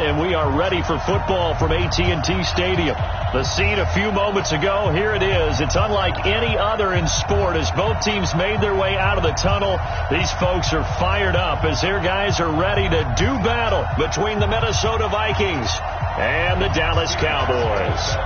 in, and we are ready for football from AT&T Stadium. The scene a few moments ago, here it is. It's unlike any other in sport as both teams made their way out of the tunnel. These folks are fired up as their guys are ready to do battle between the Minnesota Vikings and the Dallas Cowboys.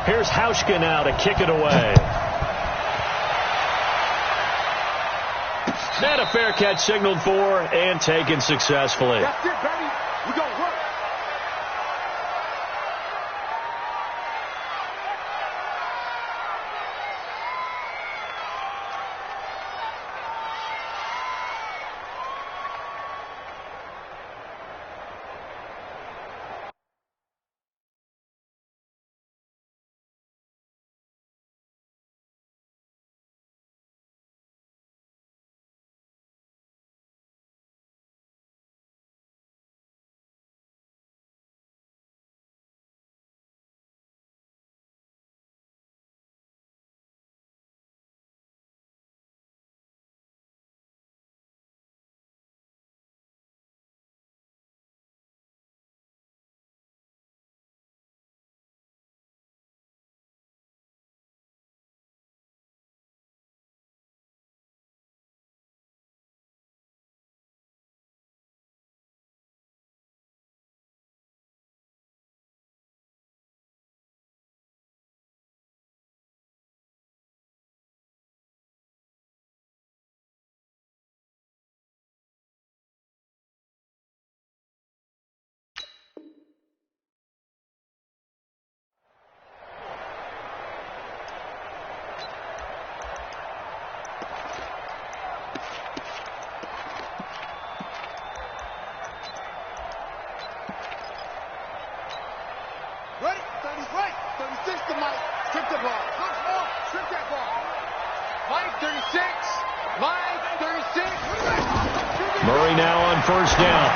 Here's Hauschka now to kick it away. And a fair catch signaled for and taken successfully. That's it, baby. We gonna work. Ready? 30's right. 36 to Mike. Strip the ball. Strip that ball. Mike, 36. Mike, 36. Murray now on first down.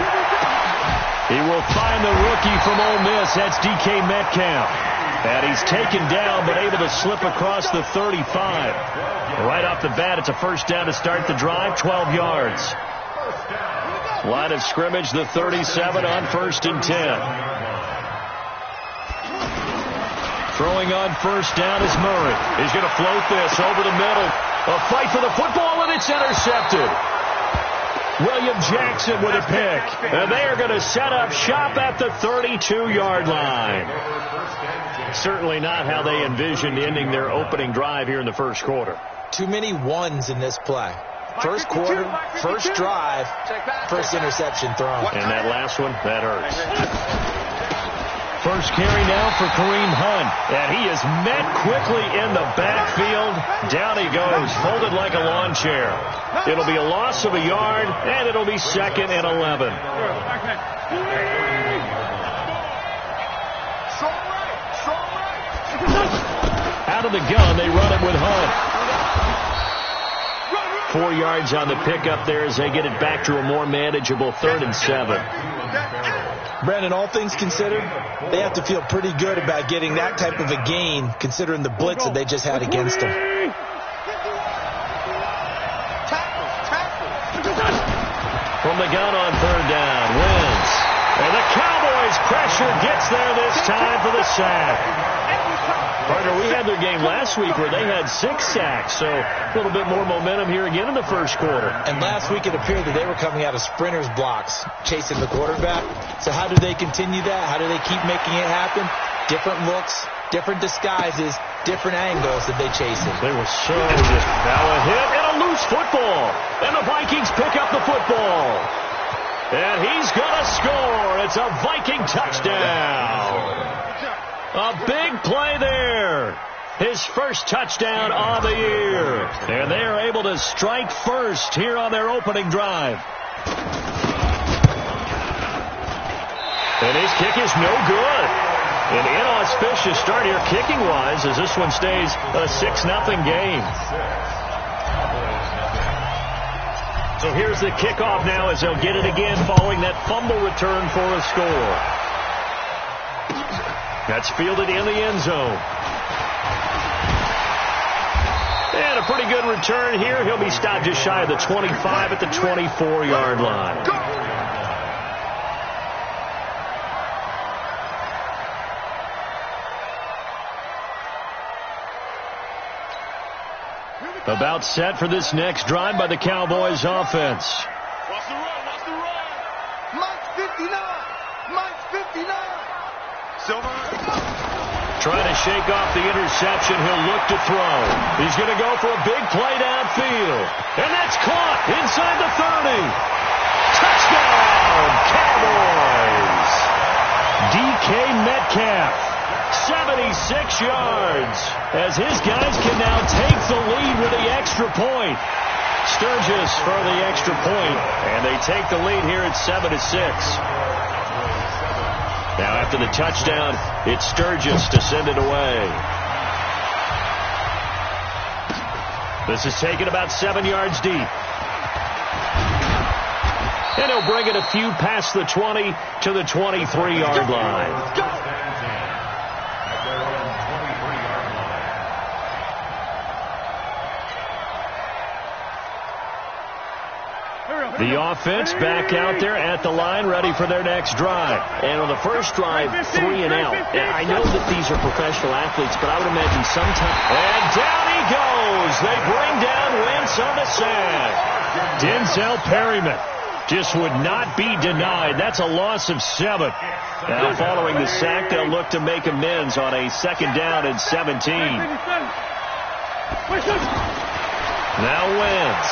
He will find the rookie from Ole Miss. That's DK Metcalf. And he's taken down but able to slip across the 35. Right off the bat, it's a first down to start the drive, 12 yards. Line of scrimmage, the 37 on first and 10. Throwing on first down is Murray. He's going to float this over the middle. A fight for the football, and it's intercepted. William Jackson with a pick. And they are going to set up shop at the 32-yard line. Certainly not how they envisioned ending their opening drive here in the first quarter. Too many ones in this play. First quarter, first drive, first interception thrown. And that last one, that hurts. First carry now for Kareem Hunt. And he is met quickly in the backfield. Down he goes, folded like a lawn chair. It'll be a loss of a yard, and it'll be second and 11. Out of the gun, they run it with Hunt. 4 yards on the pickup there as they get it back to a more manageable 3rd and 7. Brandon, all things considered, they have to feel pretty good about getting that type of a gain considering the blitz that they just had against them. From the gun on 3rd down, wins. And the Cowboys pressure gets there this time for the sack. Partner, we had their game last week where they had 6 sacks, so a little bit more momentum here again in the first quarter. And last week it appeared that they were coming out of sprinters blocks, chasing the quarterback. So how do they continue that? How do they keep making it happen? Different looks, different disguises, different angles that they chase it. They were so good. Now a hit and a loose football. And the Vikings pick up the football. And he's going to score. It's a Viking touchdown. A big play there. His first touchdown of the year. And they are able to strike first here on their opening drive. And his kick is no good. An inauspicious start here kicking-wise as this one stays a 6-0 game. So here's the kickoff now as they'll get it again following that fumble return for a score. That's fielded in the end zone. And a pretty good return here. He'll be stopped just shy of the 25 at the 24-yard line. About set for this next drive by the Cowboys offense. Watch the run, watch the run. Mike 59. Mike 59. Silver. Trying to shake off the interception. He'll look to throw. He's going to go for a big play downfield. And that's caught inside the 30. Touchdown, Cowboys. DK Metcalf. 76 yards as his guys can now take the lead with the extra point. Sturgis for the extra point, and they take the lead here at 7-6. Now after the touchdown, it's Sturgis to send it away. This is taken about 7 yards deep. And he'll bring it a few past the 20 to the 23-yard line. The offense back out there at the line, ready for their next drive. And on the first drive, 3 and out. And I know that these are professional athletes, but I would imagine sometimes. And down he goes. They bring down Wentz on the sack. Denzel Perryman just would not be denied. That's a loss of 7. Now following the sack, they'll look to make amends on a 2nd down and 17. Now Wentz.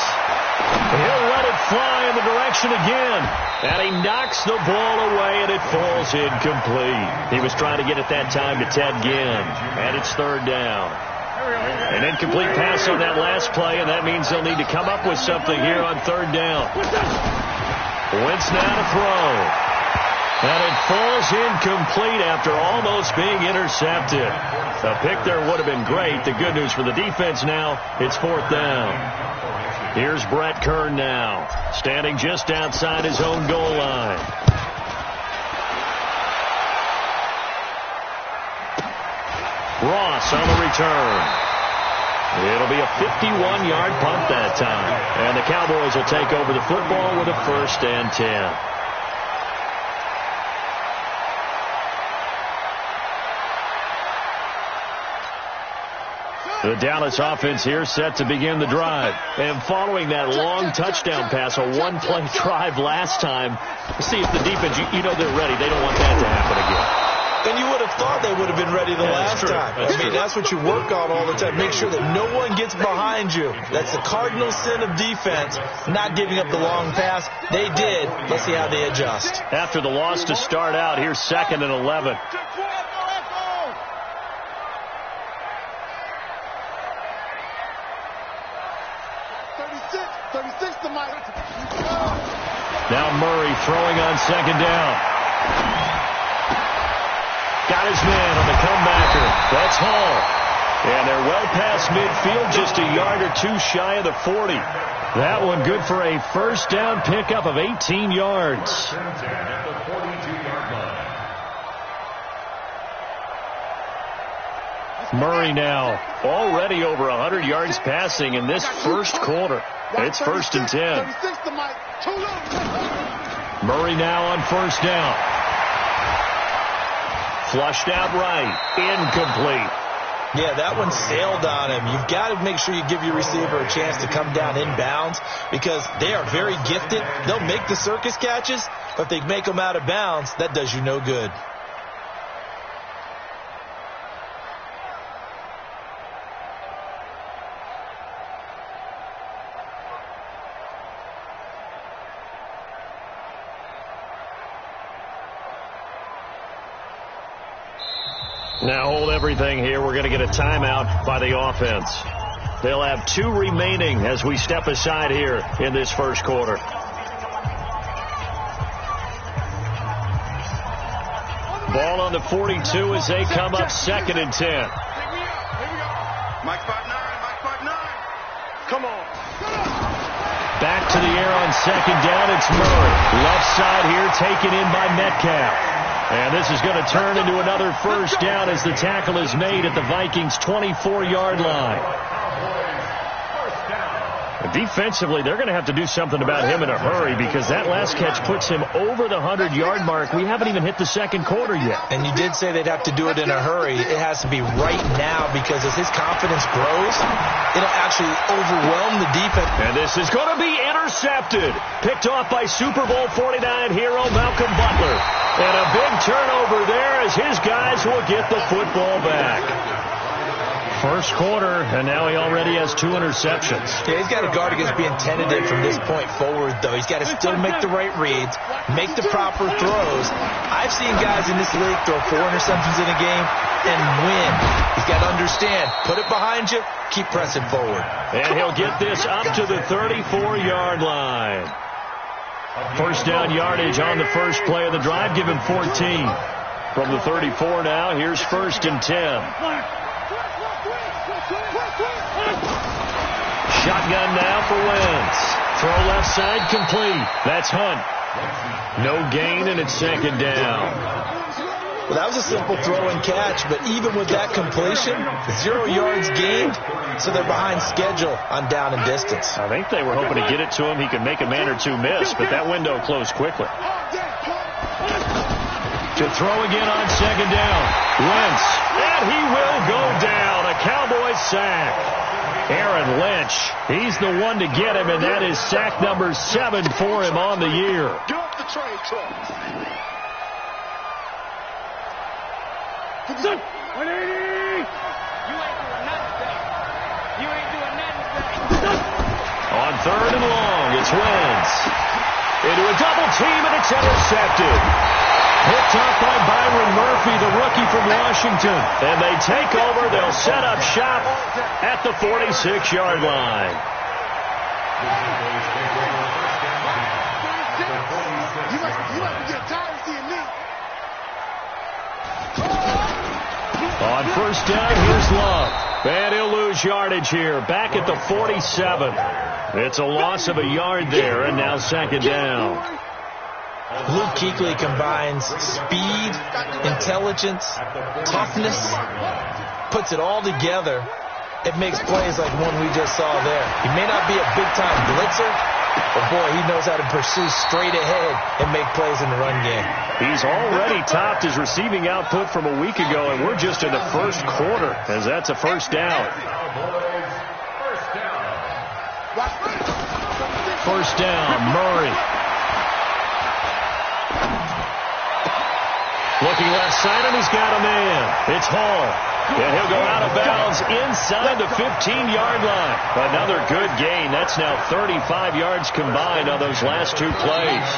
He'll let it fly in the direction again. And he knocks the ball away, and it falls incomplete. He was trying to get it that time to Ted Ginn. And it's 3rd down. An incomplete pass on that last play, and that means they'll need to come up with something here on 3rd down. Wentz now to throw. And it falls incomplete after almost being intercepted. A pick there would have been great. The good news for the defense now, it's 4th down. Here's Brett Kern now, standing just outside his own goal line. Ross on the return. It'll be a 51-yard punt that time. And the Cowboys will take over the football with a 1st and 10. The Dallas offense here set to begin the drive. And following that long touchdown pass, a 1-play drive last time, see if the defense, you know they're ready. They don't want that to happen again. And you would have thought they would have been ready the last time. I mean, that's what you work on all the time. Make sure that no one gets behind you. That's the cardinal sin of defense, not giving up the long pass. They did. Let's see how they adjust. After the loss to start out, here's 2nd and 11. Now Murray throwing on 2nd down. Got his man on the comebacker. That's Hall. And they're well past midfield, just a yard or 2 shy of the 40. That one good for a 1st down pickup of 18 yards. Murray now already over 100 yards passing in this first quarter. It's 1st and 10. Murray now on 1st down. Flushed out right. Incomplete. Yeah, that one sailed on him. You've got to make sure you give your receiver a chance to come down inbounds because they are very gifted. They'll make the circus catches, but if they make them out of bounds, that does you no good. Now hold everything here. We're going to get a timeout by the offense. They'll have 2 remaining as we step aside here in this first quarter. Ball on the 42 as they come up 2nd and 10. Mike 5'9", Mike 5'9". Come on. Back to the air on 2nd down. It's Murray. Left side here taken in by Metcalf. And this is going to turn into another first down as the tackle is made at the Vikings' 24-yard line. Defensively, they're going to have to do something about him in a hurry because that last catch puts him over the 100-yard mark. We haven't even hit the second quarter yet. And you did say they'd have to do it in a hurry. It has to be right now because as his confidence grows, it'll actually overwhelm the defense. And this is going to be intercepted. Picked off by Super Bowl 49 hero Malcolm Butler. And a big turnover there as his guys will get the football back. First quarter, and now he already has 2 interceptions. Yeah, he's got to guard against being tentative from this point forward, though. He's got to still make the right reads, make the proper throws. I've seen guys in this league throw 4 interceptions in a game and win. He's got to understand, put it behind you, keep pressing forward. And he'll get this up to the 34-yard line. First down yardage on the first play of the drive. Give him 14. From the 34 now, here's 1st and 10. Shotgun now for Wentz. Throw left side complete. That's Hunt. No gain, and it's 2nd down. Well, that was a simple throw and catch, but even with that completion, 0 yards gained, so they're behind schedule on down and distance. I think they were hoping to get it to him. He could make a man or 2 miss, but that window closed quickly. To throw again on 2nd down. Wentz, and he will go down. A Cowboys sack. Aaron Lynch, he's the one to get him, and that is sack number 7 for him on the year. Get off the train truck. 180. You ain't doing nothing today. You ain't doing nothing today. On 3rd and long, it's Wentz. Into a double team, and it's intercepted. Picked off by Byron Murphy, the rookie from Washington. And they take over. They'll set up shop at the 46-yard line. You must be getting tired of seeing me. On 1st down, here's Love. And he'll lose yardage here. Back at the 47. It's a loss of a yard there, and now 2nd down. Luke Kuechly combines speed, intelligence, toughness, puts it all together. It makes plays like one we just saw there. He may not be a big-time blitzer, but, boy, he knows how to pursue straight ahead and make plays in the run game. He's already topped his receiving output from a week ago, and we're just in the first quarter as that's a 1st down. 1st down, Murray. Looking left side, and he's got a man. It's Hall. And he'll go out of bounds inside the 15-yard line. Another good gain. That's now 35 yards combined on those last 2 plays.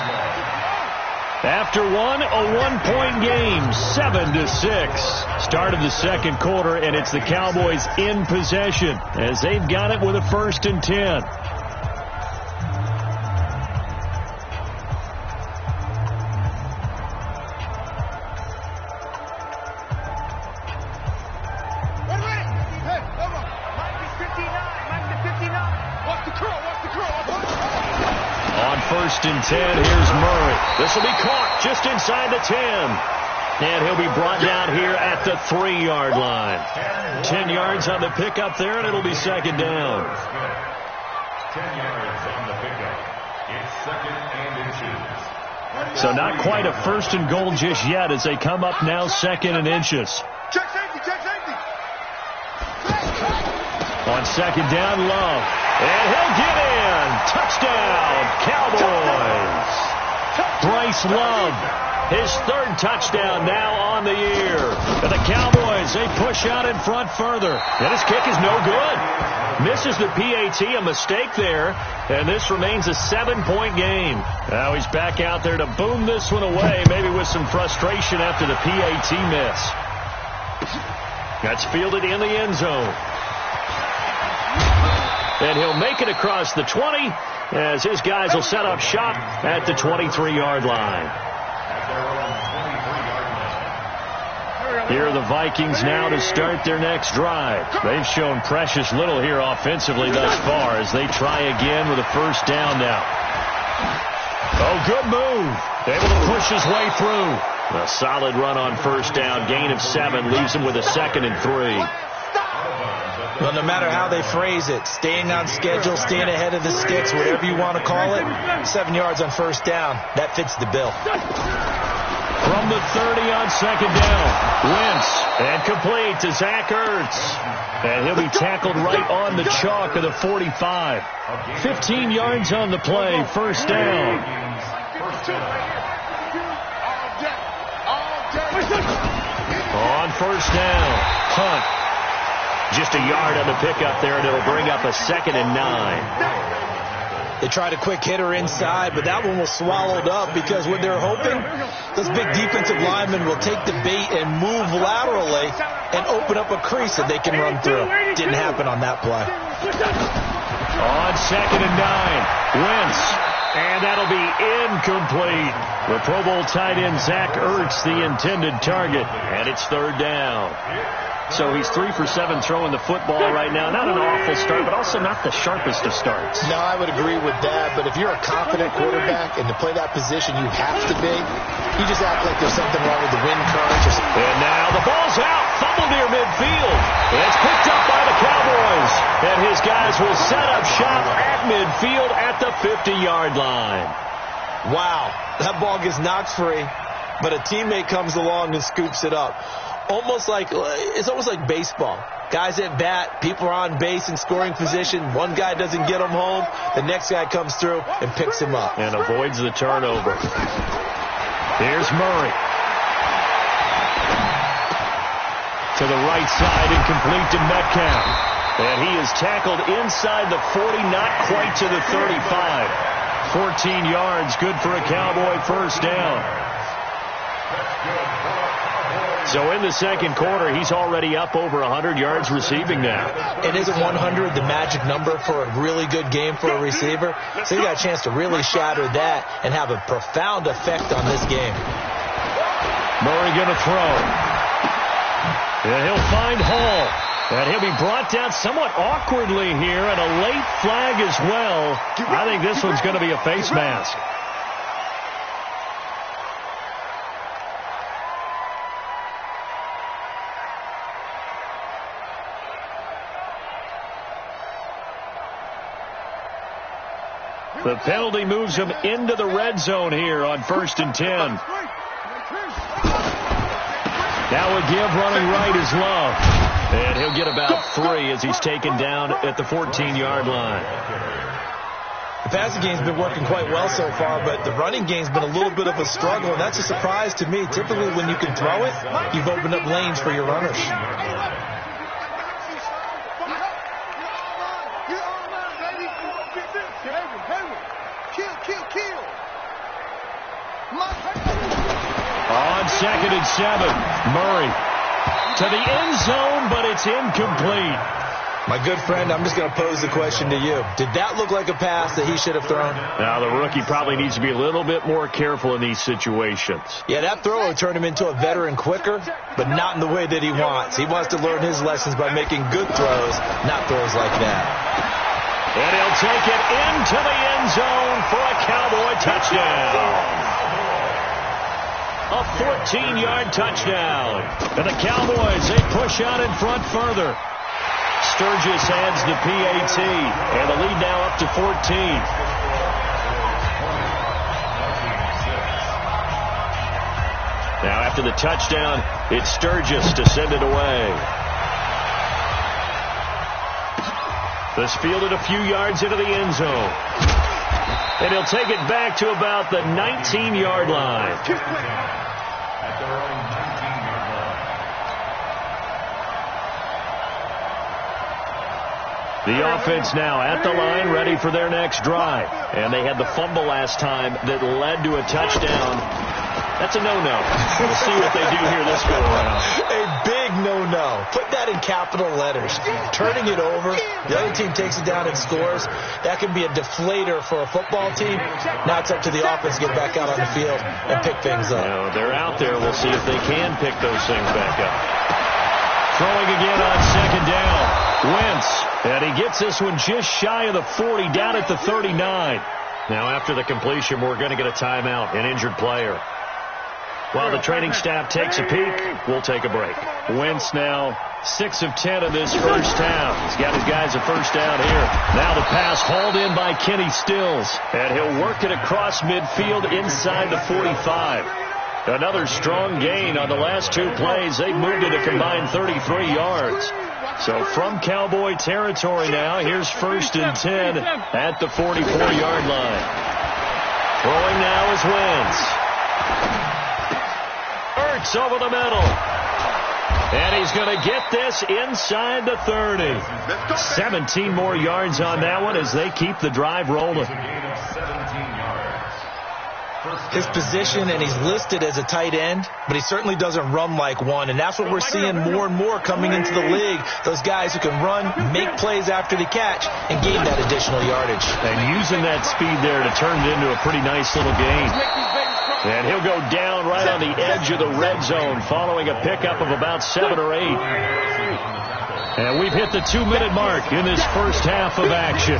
After one, a 1-point game, 7-6. Start of the 2nd quarter, and it's the Cowboys in possession as they've got it with a 1st and 10. On 1st and 10, here's Murray. This will be caught just inside the 10. And he'll be brought down here at the 3-yard line. 10 yards on the pickup there, and it'll be 2nd down. 10 yards on the pickup. It's 2nd and inches. So not quite a 1st and goal just yet as they come up now 2nd and inches. Check safety, check safety. On 2nd down, Love. And he'll get in. Touchdown, Cowboys. Bryce Love, his 3rd touchdown now on the year. And the Cowboys, they push out in front further. And his kick is no good. Misses the PAT, a mistake there. And this remains a 7-point game. Now he's back out there to boom this one away, maybe with some frustration after the PAT miss. That's fielded in the end zone. And he'll make it across the 20 as his guys will set up shop at the 23-yard line. Here are the Vikings now to start their next drive. They've shown precious little here offensively thus far as they try again with a 1st down now. Oh, good move. Able to push his way through. A solid run on first down. Gain of 7 leaves him with a 2nd and 3. Well, no matter how they phrase it, staying on schedule, staying ahead of the sticks, whatever you want to call it, 7 yards on first down, that fits the bill. From the 30 on 2nd down, Wentz, and complete to Zach Ertz. And he'll be tackled right on the chalk of the 45. 15 yards on the play, first down. On first down, Hunt. Just a yard on the pickup there, and it'll bring up a 2nd and 9. They tried a quick hitter inside, but that one was swallowed up because what they're hoping, those big defensive linemen will take the bait and move laterally and open up a crease that they can run through. Didn't happen on that play. On 2nd and 9, Wentz, and that'll be incomplete. The Pro Bowl tight end Zach Ertz, the intended target, and it's 3rd down. So he's 3 for 7 throwing the football right now. Not an awful start, but also not the sharpest of starts. No, I would agree with that. But if you're a confident quarterback and to play that position, you have to be. You just act like there's something wrong with the wind current. And now the ball's out. Fumble near midfield. It's picked up by the Cowboys. And his guys will set up shop at midfield at the 50-yard line. Wow, that ball gets knocked free, but a teammate comes along and scoops it up. It's almost like baseball. Guys at bat, people are on base in scoring position. One guy doesn't get him home. The next guy comes through and picks him up. And avoids the turnover. Here's Murray. To the right side and complete to Metcalf. And he is tackled inside the 40, not quite to the 35. 14 yards, good for a Cowboy first down. So in the second quarter, he's already up over 100 yards receiving now. And isn't 100 the magic number for a really good game for a receiver? So he got a chance to really shatter that and have a profound effect on this game. Murray going to throw. And he'll find Hall. And he'll be brought down somewhat awkwardly here, and a late flag as well. I think this one's going to be a face mask. The penalty moves him into the red zone here on 1st and 10. Now a give running right is Love. And he'll get about 3 as he's taken down at the 14-yard line. The passing game's been working quite well so far, but the running game's been a little bit of a struggle, and that's a surprise to me. Typically, when you can throw it, you've opened up lanes for your runners. On 2nd and 7, Murray to the end zone, but it's incomplete. My good friend, I'm just going to pose the question to you. Did that look like a pass that he should have thrown? Now, the rookie probably needs to be a little bit more careful in these situations. Yeah, that throw would turn him into a veteran quicker, but not in the way that he wants. He wants to learn his lessons by making good throws, not throws like that. And he'll take it into the end zone for a Cowboy touchdown. A 14-yard touchdown. And the Cowboys, they push out in front further. Sturgis adds the PAT, and the lead now up to 14. Now after the touchdown, it's Sturgis to send it away. This fielded a few yards into the end zone. And he'll take it back to about the 19-yard line. The offense now at the line, ready for their next drive. And they had the fumble last time that led to a touchdown. That's a no-no. We'll see what they do here this go around. A big no-no. Put that in capital letters. Turning it over, the other team takes it down and scores. That can be a deflator for a football team. Now it's up to the offense to get back out on the field and pick things up. Now, they're out there. We'll see if they can pick those things back up. Throwing again on 2nd down. Wentz. And he gets this one just shy of the 40, down at the 39. Now after the completion, we're going to get a timeout, an injured player. While the training staff takes a peek, we'll take a break. Wentz now 6 of 10 in this first half. He's got his guys a first down here. Now the pass hauled in by Kenny Stills. And he'll work it across midfield inside the 45. Another strong gain on the last 2 plays. They've moved it a combined 33 yards. So from Cowboy territory now, here's 1st and 10 at the 44-yard line. Throwing now is Wentz. Ertz over the middle. And he's going to get this inside the 30. 17 more yards on that one as they keep the drive rolling. His position, and he's listed as a tight end, but he certainly doesn't run like one, and that's what we're seeing more and more coming into the league. Those guys who can run, make plays after the catch, and gain that additional yardage. And using that speed there to turn it into a pretty nice little gain. And he'll go down right on the edge of the red zone following a pickup of about 7 or 8. And we've hit the 2-minute mark in this first half of action.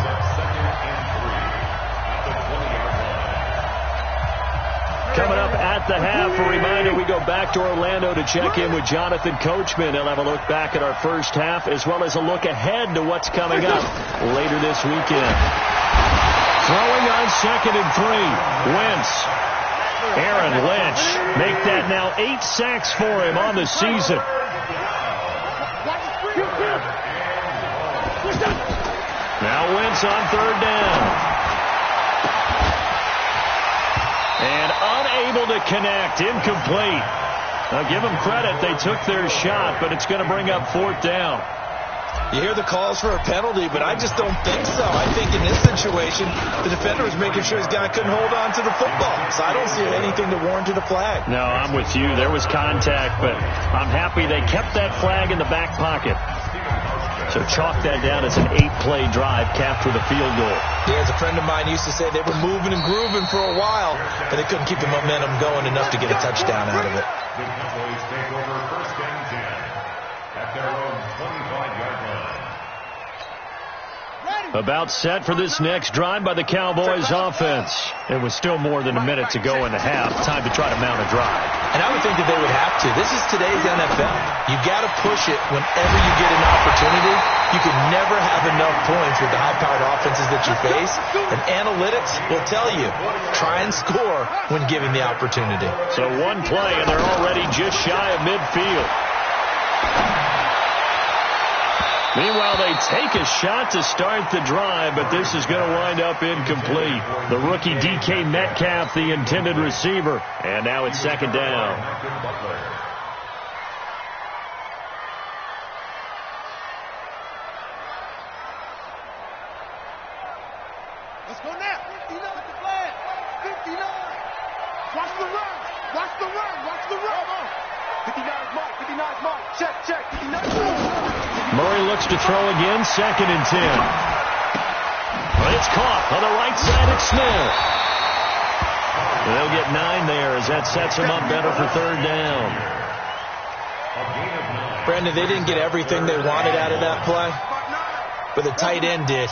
Coming up at the half, a reminder, we go back to Orlando to check in with Jonathan Coachman. He'll have a look back at our first half as well as a look ahead to what's coming up later this weekend. Throwing on 2nd and 3. Wentz. Aaron Lynch. Make that now 8 sacks for him on the season. Now Wentz on 3rd down. And unable to connect. Incomplete. Now give them credit. They took their shot, but it's going to bring up 4th down. You hear the calls for a penalty, but I just don't think so. I think in this situation, the defender was making sure his guy couldn't hold on to the football. So I don't see anything to warrant a flag. No, I'm with you. There was contact, but I'm happy they kept that flag in the back pocket. So chalk that down as an 8-play drive capped with a field goal. Yeah, as a friend of mine used to say, they were moving and grooving for a while, but they couldn't keep the momentum going enough to get a touchdown out of it. The Cowboys take over 1st and 10 at their own 25-yard line. About set for this next drive by the Cowboys offense. It was still more than a minute to go in the half. Time to try to mount a drive. And I would think that they would have to. This is today's NFL. You got to push it whenever you get an opportunity. You can never have enough points with the high-powered offenses that you face. And analytics will tell you, try and score when given the opportunity. So 1 play, and they're already just shy of midfield. Meanwhile, they take a shot to start the drive, but this is going to wind up incomplete. The rookie DK Metcalf, the intended receiver. And now it's 2nd down. Let's go now. 59 at the flag. 59. Watch the run. Watch the run. Watch the run. 59's mark. 59's mark. Check, check. 59's Murray looks to throw again, 2nd and 10. But it's caught on the right side of Smith. They'll get 9 there as that sets them up better for 3rd down. Brandon, they didn't get everything they wanted out of that play, but the tight end did.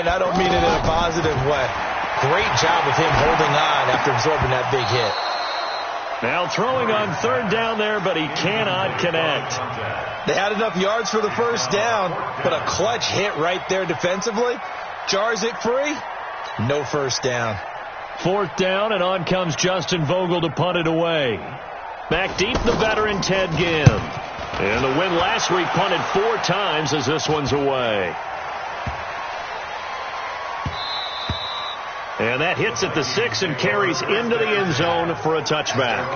And I don't mean it in a positive way. Great job of him holding on after absorbing that big hit. Now throwing on 3rd down there, but he cannot connect. They had enough yards for the 1st down, but a clutch hit right there defensively jars it free. No 1st down. 4th down, and on comes Justin Vogel to punt it away. Back deep, the veteran Ted Ginn. And the win last week punted 4 times as this one's away. And that hits at the 6 and carries into the end zone for a touchback.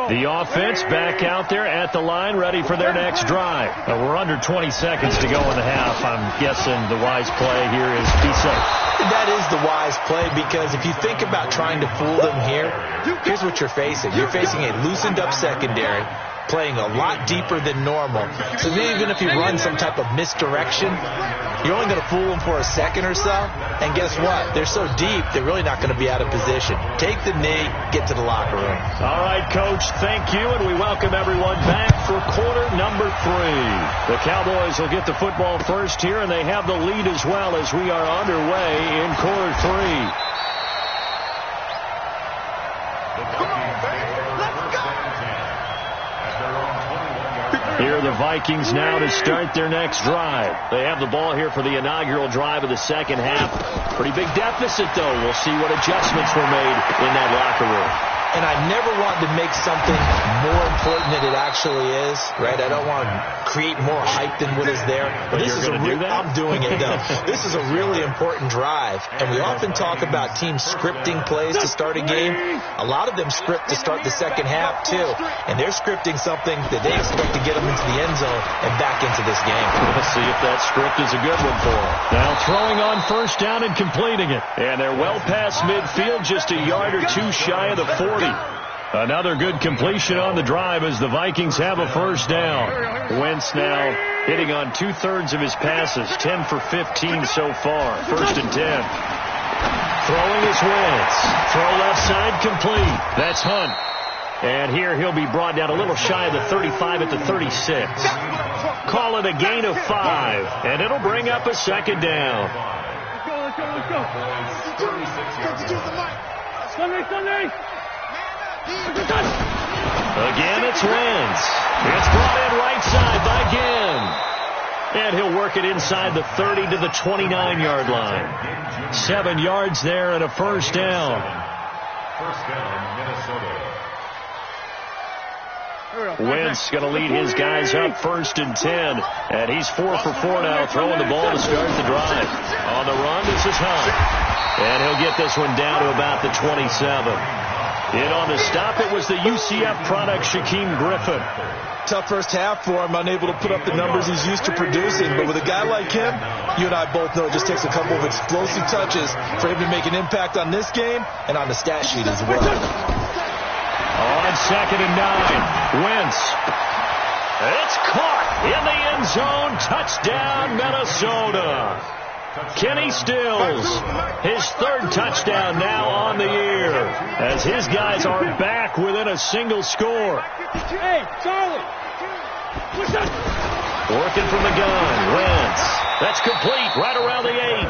The offense back out there at the line, ready for their next drive. We're under 20 seconds to go in the half. I'm guessing the wise play here is be safe. That is the wise play, because if you think about trying to fool them here, here's what you're facing. You're facing a loosened up secondary. playing a lot deeper than normal. So even if you run some type of misdirection, you're only going to fool them for a second or so. And guess what? They're so deep, they're really not going to be out of position. Take the knee, get to the locker room. All right, Coach, thank you, and we welcome everyone back for quarter number 3. The Cowboys will get the football first here, and they have the lead as well as we are underway in quarter 3. Here are the Vikings now to start their next drive. They have the ball here for the inaugural drive of the second half. Pretty big deficit, though. We'll see what adjustments were made in that locker room. And I never want to make something more important than it actually is, right? I don't want to create more hype than what is there. But this is I'm doing it, though. This is a really important drive. And we often talk about teams scripting plays to start a game. A lot of them script to start the second half, too. And they're scripting something that they expect to get them into the end zone and back into this game. Let's see if that script is a good one for them. Now throwing on first down and completing it. And they're well past midfield, just a yard or two shy of the 40. Another good completion on the drive as the Vikings have a first down. Wentz now hitting on 2/3 of his passes, 10 for 15 so far. First and 10. Throwing is Wentz. Throw left side complete. That's Hunt. And here he'll be brought down a little shy of the 35 at the 36. Call it a gain of 5, and it'll bring up a second down. Let's go. Again, it's Wentz. It's brought in right side by Ginn. And he'll work it inside the 30 to the 29-yard line. 7 yards there and a first down. First down, Minnesota. Wentz going to lead his guys up first and 10. And he's 4 for 4 now, throwing the ball to start the drive. On the run, this is Hunt. And he'll get this one down to about the 27. In on the stop, it was the UCF product, Shaquem Griffin. Tough first half for him, unable to put up the numbers he's used to producing. But with a guy like him, you and I both know it just takes a couple of explosive touches for him to make an impact on this game and on the stat sheet as well. On second and 9, Wentz. It's caught in the end zone. Touchdown, Minnesota. Kenny Stills, his 3rd touchdown now on the year, as his guys are back within a single score. Hey, Charlie. Working from the gun, Wentz. That's complete right around the 8.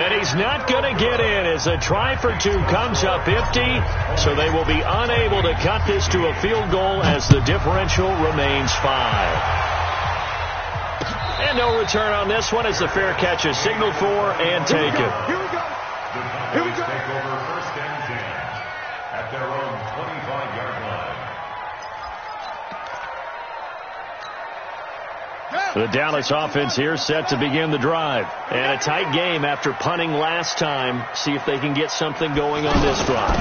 And he's not going to get in as a try for 2 comes up empty, so they will be unable to cut this to a field goal as the differential remains 5. And no return on this one as the fair catch is signaled for and taken. Here we go. Here we go. Take over first and 10 at their own 25-yard line. The Dallas offense here set to begin the drive. And a tight game after punting last time. See if they can get something going on this drive.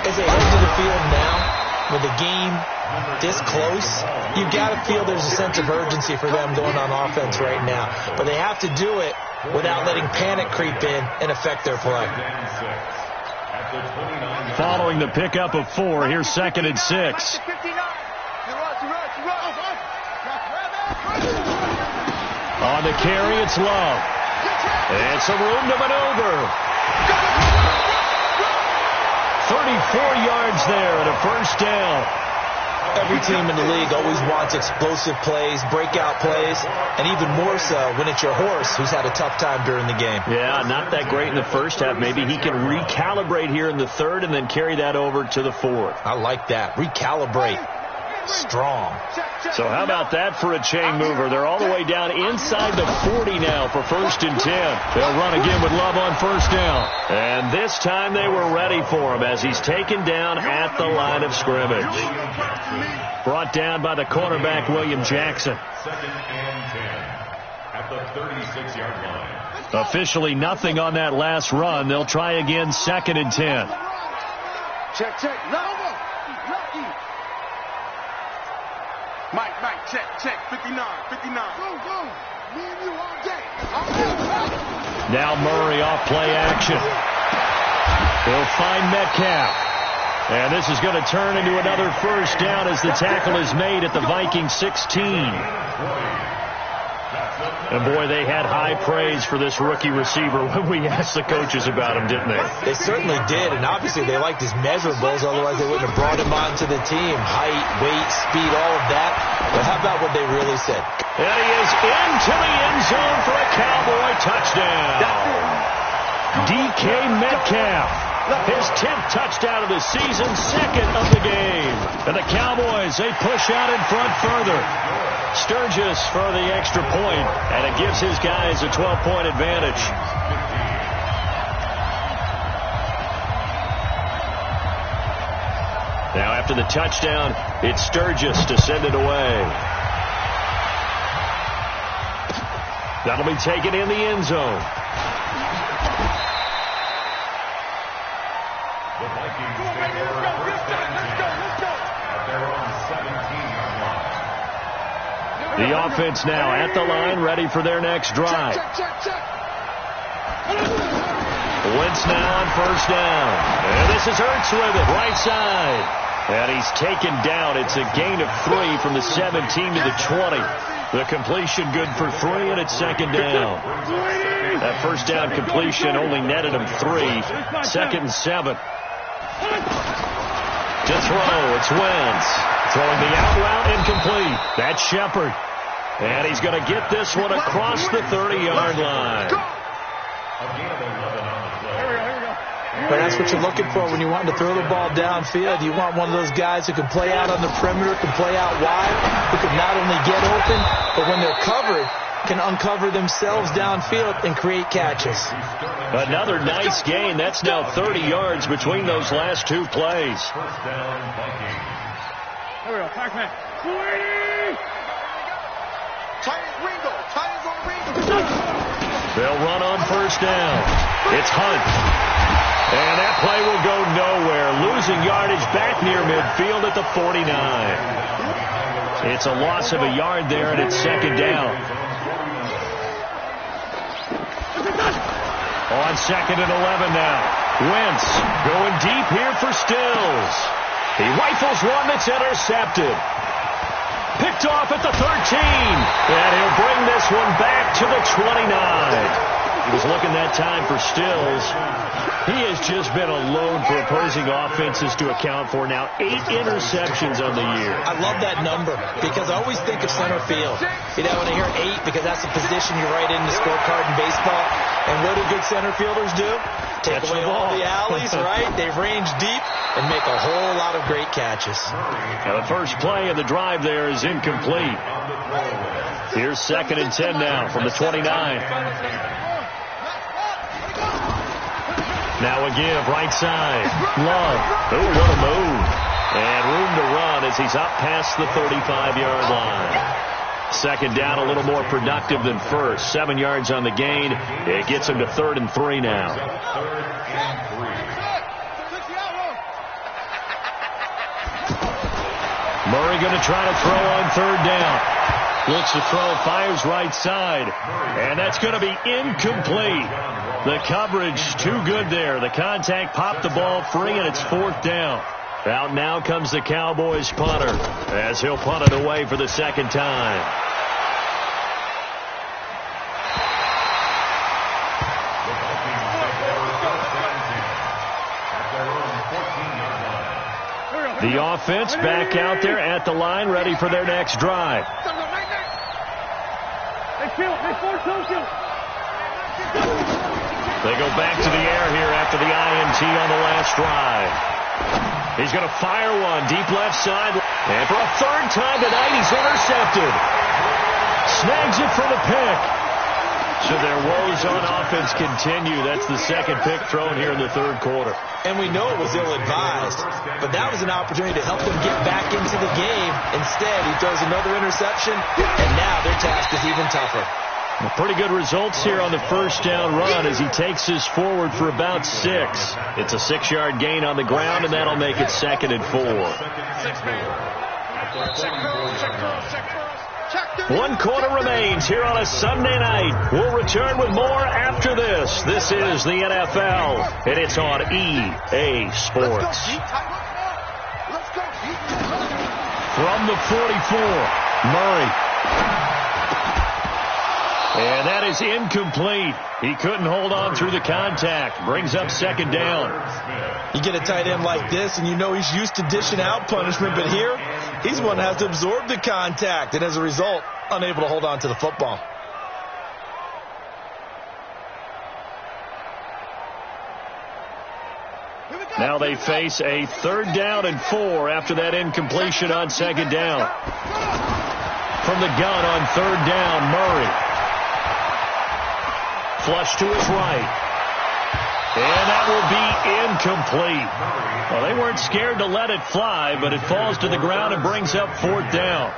As they head to the field now, with the game this close, you got to feel there's a sense of urgency for them going on offense right now. But they have to do it without letting panic creep in and affect their play. Following the pickup of 4, here's second and 6. On the carry, it's Love. And some room to maneuver. 34 yards there and a first down. Every team in the league always wants explosive plays, breakout plays, and even more so when it's your horse who's had a tough time during the game. Yeah, not that great in the first half. Maybe he can recalibrate here in the 3rd and then carry that over to the 4th. I like that. Recalibrate. Strong. So how about that for a chain mover? They're all the way down inside the 40 now for first and 10. They'll run again with Love on first down. And this time they were ready for him as he's taken down at the line of scrimmage. Brought down by the cornerback, William Jackson. Second and 10 at the 36-yard line. Officially nothing on that last run. They'll try again second and 10. Check. Mike, check. 59. Go. Me and you all day. Now Murray off play action. He'll find Metcalf. And this is going to turn into another first down as the tackle is made at the Vikings 16. And, boy, they had high praise for this rookie receiver when we asked the coaches about him, didn't they? They certainly did, and obviously they liked his measurables, otherwise they wouldn't have brought him onto the team. Height, weight, speed, all of that. But how about what they really said? And he is into the end zone for a Cowboy touchdown. DK Metcalf, his 10th touchdown of the season, second of the game. And the Cowboys, they push out in front further. Sturgis for the extra point, and it gives his guys a 12-point advantage. Now after the touchdown, it's Sturgis to send it away. That'll be taken in the end zone. The Vikings take over first down at their own 17-yard line. The offense now at the line, ready for their next drive. Wentz now on first down. And this is Ertz with it, right side. And he's taken down. It's a gain of 3 from the 17 to the 20. The completion good for 3, and it's second down. That first down completion only netted him 3. Second and 7. To throw, it's Wentz. Throwing the out route, incomplete. That's Shepard. And he's going to get this one across the 30-yard line. But that's what you're looking for when you want to throw the ball downfield. You want one of those guys who can play out on the perimeter, can play out wide, who can not only get open, but when they're covered, can uncover themselves downfield and create catches. Another nice gain. That's now 30 yards between those last 2 plays. First down, Vikings. Here we go, Pac-Man. They'll run on first down. It's Hunt. And that play will go nowhere. Losing yardage back near midfield at the 49. It's a loss of a yard there, and it's second down. On second and 11 now. Wentz going deep here for Stills. He rifles one that's intercepted. Picked off at the 13. And he'll bring this one back to the 29. He was looking that time for Stills. He has just been a load for opposing offenses to account for now. 8 interceptions on the year. I love that number because I always think of center field. You know, when I hear 8, because that's the position you write in the scorecard in baseball. And what do good center fielders do? Take away all the alleys, right? They range deep and make a whole lot of great catches. Now the first play of the drive there is incomplete. Here's second and 10 now from the 29. Now a give, right side. Love. Oh, what a move. And room to run as he's up past the 35-yard line. Second down, a little more productive than first. 7 yards on the gain. It gets him to 3rd and 3 now. Murray going to try to throw on third down. Looks to throw, fires right side. And that's going to be incomplete. The coverage too good there. The contact popped the ball free, and it's 4th down. Out now comes the Cowboys punter as he'll punt it away for the second time. The offense back out there at the line, ready for their next drive. They go back to the air here after the INT on the last drive. He's going to fire one deep left side. And for a 3rd time tonight, he's intercepted. Snags it for the pick. So their woes on offense continue. That's the second pick thrown here in the 3rd quarter. And we know it was ill-advised, but that was an opportunity to help them get back into the game. Instead, he throws another interception, and now their task is even tougher. Well, pretty good results here on the first down run as he takes this forward for about 6. It's a 6-yard gain on the ground, and that'll make it 2nd and 4. 1 quarter remains here on a Sunday night. We'll return with more after this. This is the NFL, and it's on EA Sports. From the 44, Murray. And that is incomplete. He couldn't hold on through the contact. Brings up second down. You get a tight end like this, and you know he's used to dishing out punishment, but here, he's one that has to absorb the contact, and as a result, unable to hold on to the football. Now they face a 3rd down and 4 after that incompletion on second down. From the gun on 3rd down, Murray. Flush to his right. And that will be incomplete. Well, they weren't scared to let it fly, but it falls to the ground and brings up 4th down.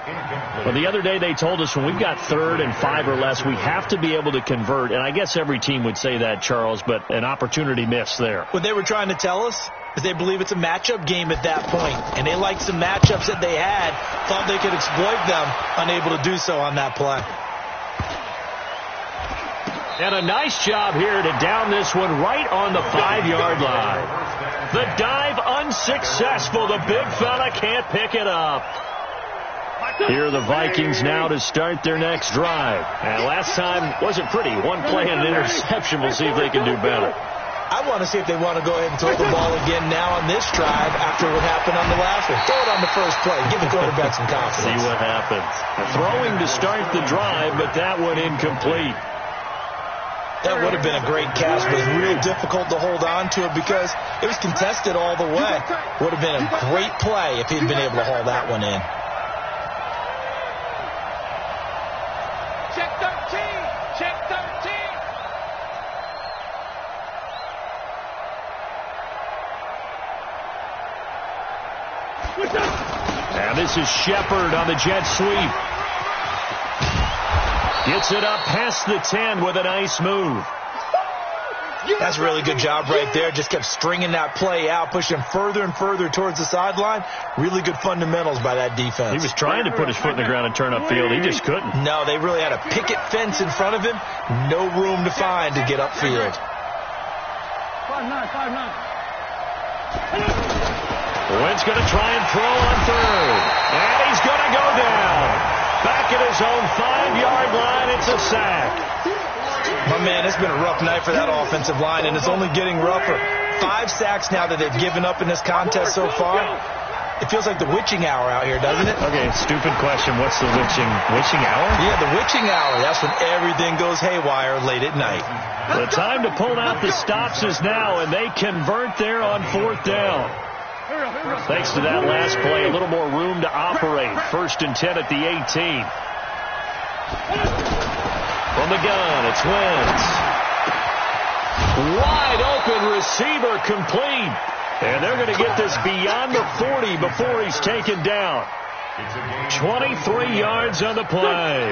Well, the other day they told us when we've got 3rd and 5 or less, we have to be able to convert. And I guess every team would say that, Charles, but an opportunity missed there. What they were trying to tell us is they believe it's a matchup game at that point. And they liked some matchups that they had, thought they could exploit them, unable to do so on that play. And a nice job here to down this one right on the 5-yard line. The dive unsuccessful. The big fella can't pick it up. Here are the Vikings now to start their next drive. And last time wasn't pretty. One play and an interception. We'll see if they can do better. I want to see if they want to go ahead and throw the ball again now on this drive after what happened on the last one. Throw it on the first play. Give the quarterback some confidence. See what happens. Throwing to start the drive, but that one incomplete. That would have been a great catch, but it's real difficult to hold on to it because it was contested all the way. Would have been a great play if he'd been able to haul that one in. Check 13. Check 13. And this is Shepard on the jet sweep. Gets it up past the 10 with a nice move. That's a really good job right there. Just kept stringing that play out, pushing further and further towards the sideline. Really good fundamentals by that defense. He was trying to put his foot in the ground and turn upfield. He just couldn't. No, they really had a picket fence in front of him. No room to find to get upfield. 5-9. Wynn's going to try and throw on 3rd. And he's going to go down. Back at his own 5-yard line, it's a sack. My man, it's been a rough night for that offensive line, and it's only getting rougher. 5 sacks now that they've given up in this contest so far. It feels like the witching hour out here, doesn't it? Okay, stupid question. What's the witching hour? Yeah, the witching hour. That's when everything goes haywire late at night. The time to pull out the stops is now, and they convert there on 4th down. Thanks to that last play, a little more room to operate. 1st and 10 at the 18. From the gun, it's Wentz. Wide open receiver complete. And they're going to get this beyond the 40 before he's taken down. 23 yards on the play.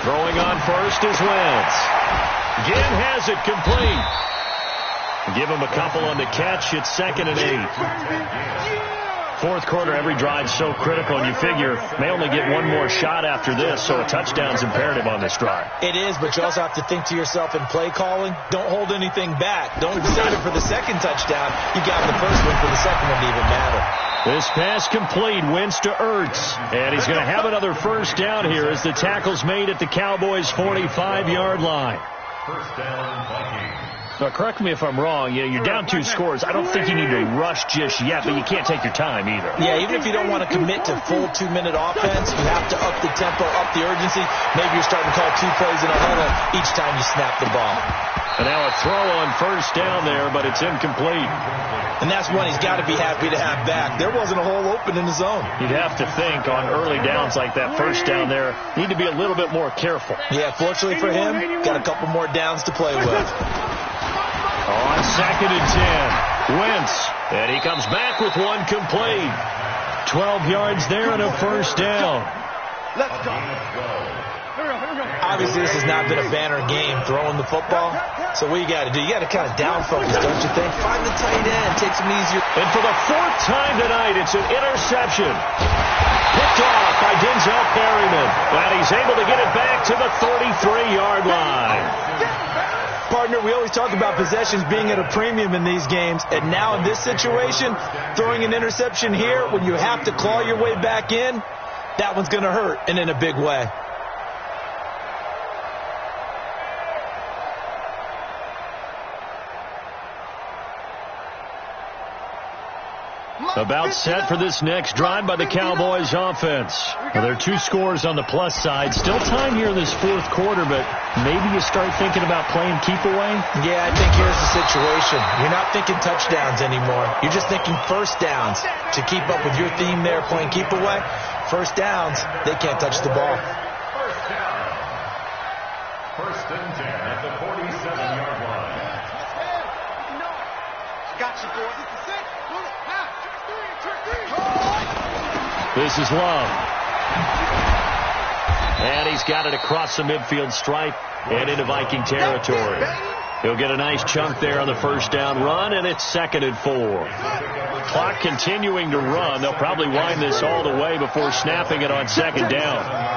Throwing on first is Wentz. Ginn has it complete. Give him a couple on the catch. It's 2nd and 8. 4th quarter, every drive so critical, and you figure may only get one more shot after this, so a touchdown's imperative on this drive. It is, but you also have to think to yourself in play calling, don't hold anything back. Don't save it for the second touchdown. You got the first one for the second one to even matter. This pass complete, Wentz to Ertz, and he's going to have another 1st down here as the tackle's made at the Cowboys' 45-yard line. 1st down, Vikings. Now, correct me if I'm wrong. You're down 2 scores. I don't think you need to rush just yet, but you can't take your time either. Yeah, even if you don't want to commit to full 2-minute offense, you have to up the tempo, up the urgency. Maybe you're starting to call 2 plays in a huddle each time you snap the ball. And now a throw on 1st down there, but it's incomplete. And that's one he's got to be happy to have back. There wasn't a hole open in the zone. You'd have to think on early downs like that 1st down there, need to be a little bit more careful. Yeah, fortunately for him, got a couple more downs to play with. On 2nd and 10, Wentz, and he comes back with one complete. 12 yards there and a 1st down. Let's go. Obviously, this has not been a banner game throwing the football. So what you got to do, you got to kind of down focus, don't you think? Find the tight end, take some easier. And for the 4th time tonight, it's an interception. Picked off by Denzel Perryman. And he's able to get it back to the 33-yard line. partner, we always talk about possessions being at a premium in these games. And now in this situation, throwing an interception here when you have to claw your way back in, that one's going to hurt, and in a big way. About set for this next drive by the Cowboys offense. Well, there are 2 scores on the plus side. Still time here in this fourth quarter, but maybe you start thinking about playing keep away? Yeah, I think here's the situation. You're not thinking touchdowns anymore. You're just thinking first downs. To keep up with your theme there, playing keep away, first downs, they can't touch the ball. First down. First and 10 at the 47-yard line. Got you, boy. This is Love. And he's got it across the midfield stripe and into Viking territory. He'll get a nice chunk there on the first down run, and it's 2nd and 4. Clock continuing to run. They'll probably wind this all the way before snapping it on 2nd down.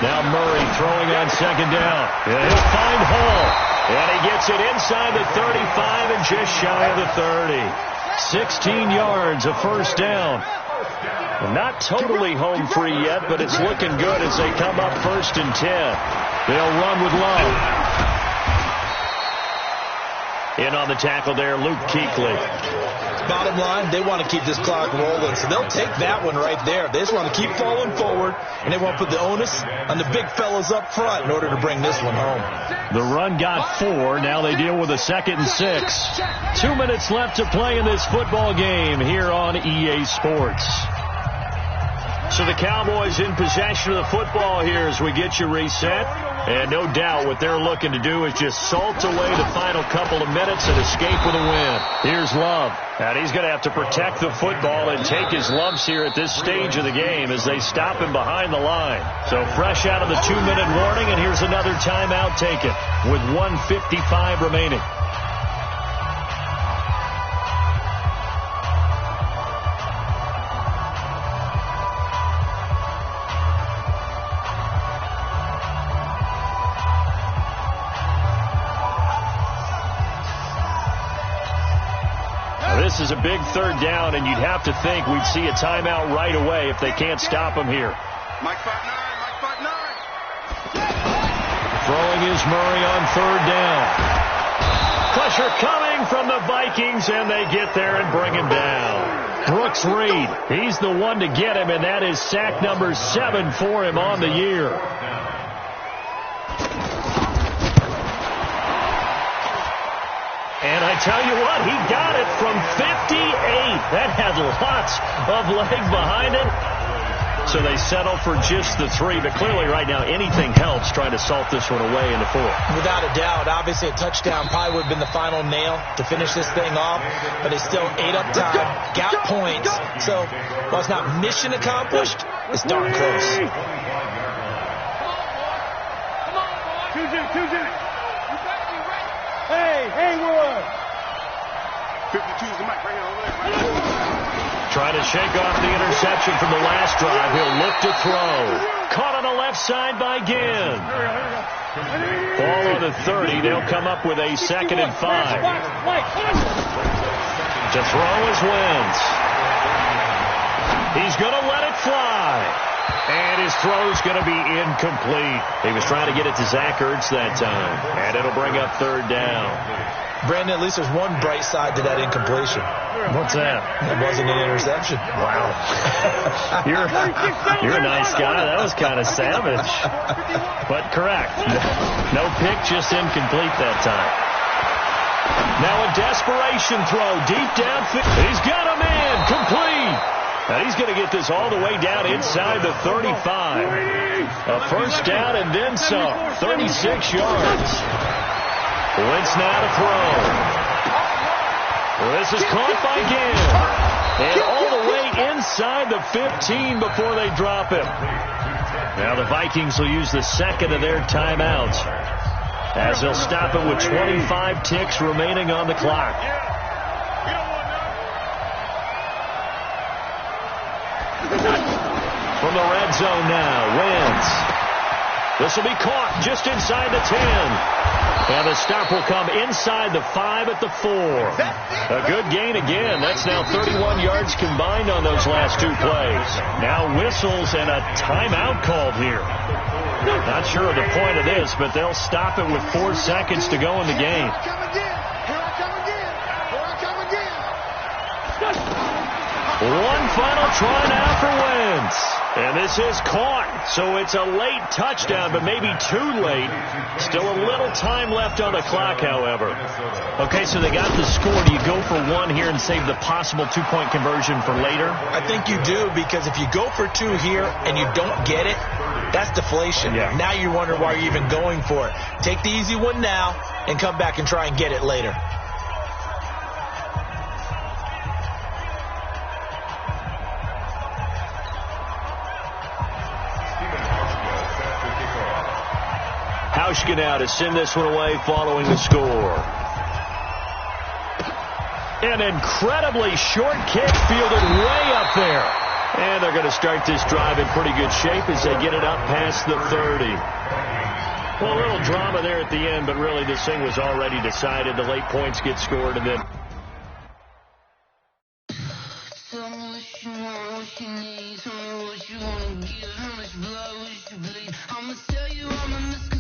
Now Murray throwing on 2nd down. And he'll find Hall. And he gets it inside the 35 and just shy of the 30. 16 yards, a first down. Not totally home free yet, but it's looking good as they come up 1st and 10. They'll run with Love. In on the tackle there, Luke Kuechly. Bottom line, they want to keep this clock rolling, so they'll take that one right there. They just want to keep falling forward, and they want to put the onus on the big fellas up front in order to bring this one home. The run got 4. Now they deal with a 2nd and 6. 2 minutes left to play in this football game here on EA Sports. So the Cowboys in possession of the football here as we get you reset. And no doubt what they're looking to do is just salt away the final couple of minutes and escape with a win. Here's Love. And he's going to have to protect the football and take his lumps here at this stage of the game as they stop him behind the line. So fresh out of the 2-minute warning, and here's another timeout taken with 1:55 remaining. This is a big 3rd down, and you'd have to think we'd see a timeout right away if they can't stop him here. Mike 5'9", Mike 5'9". Throwing is Murray on 3rd down. Pressure coming from the Vikings, and they get there and bring him down. Brooks Reed, he's the one to get him, and that is sack number 7 for him on the year. And I tell you what, he got it from 58. That had lots of leg behind it. So they settle for just the 3. But clearly right now, anything helps trying to salt this one away into 4. Without a doubt, obviously a touchdown probably would have been the final nail to finish this thing off. But they still ate up time, got points. So while it's not mission accomplished, it's darn close. Hey, Haywood. 52's the mic right here over there. Trying to shake off the interception from the last drive. He'll look to throw. Caught on the left side by Ginn. Ball on the 30. They'll come up with a 2nd and 5. To throw is Wentz. He's going to let it fly. And his throw's going to be incomplete. He was trying to get it to Zach Ertz that time. And it'll bring up 3rd down. Brandon, at least there's one bright side to that incompletion. What's that? It wasn't an interception. Wow. You're a nice guy. That was kind of savage. But correct. No pick, just incomplete that time. Now a desperation throw deep downfield. He's got a man. Complete. And he's going to get this all the way down inside the 35. A first down and then some. 36 yards. Wentz now to throw. This is caught by Ginn. And all the way inside the 15 before they drop him. Now the Vikings will use the 2nd of their timeouts as they'll stop it with 25 ticks remaining on the clock. From the red zone now, Wentz. This will be caught just inside the 10. And the stop will come inside the 5 at the 4. A good gain again. That's now 31 yards combined on those last two plays. Now whistles and a timeout called here. Not sure of the point of this, but they'll stop it with 4 seconds to go in the game. One final try now for Wentz. And this is caught. So it's a late touchdown, but maybe too late. Still a little time left on the clock, however. Okay, so they got the score. Do you go for one here and save the possible two-point conversion for later? I think you do, because if you go for 2 here and you don't get it, that's deflation. Yeah. Now you wonder why you're even going for it. Take the easy one now and come back and try and get it later. Hauschka now to send this one away following the score. An incredibly short kick fielded way up there. And they're going to start this drive in pretty good shape as they get it up past the 30. Well, a little drama there at the end, but really this thing was already decided. The late points get scored, and then... Tell me what you want, what you need. Tell me what you want to give. How much blood would you bleed? I'ma tell you I'm a misconception.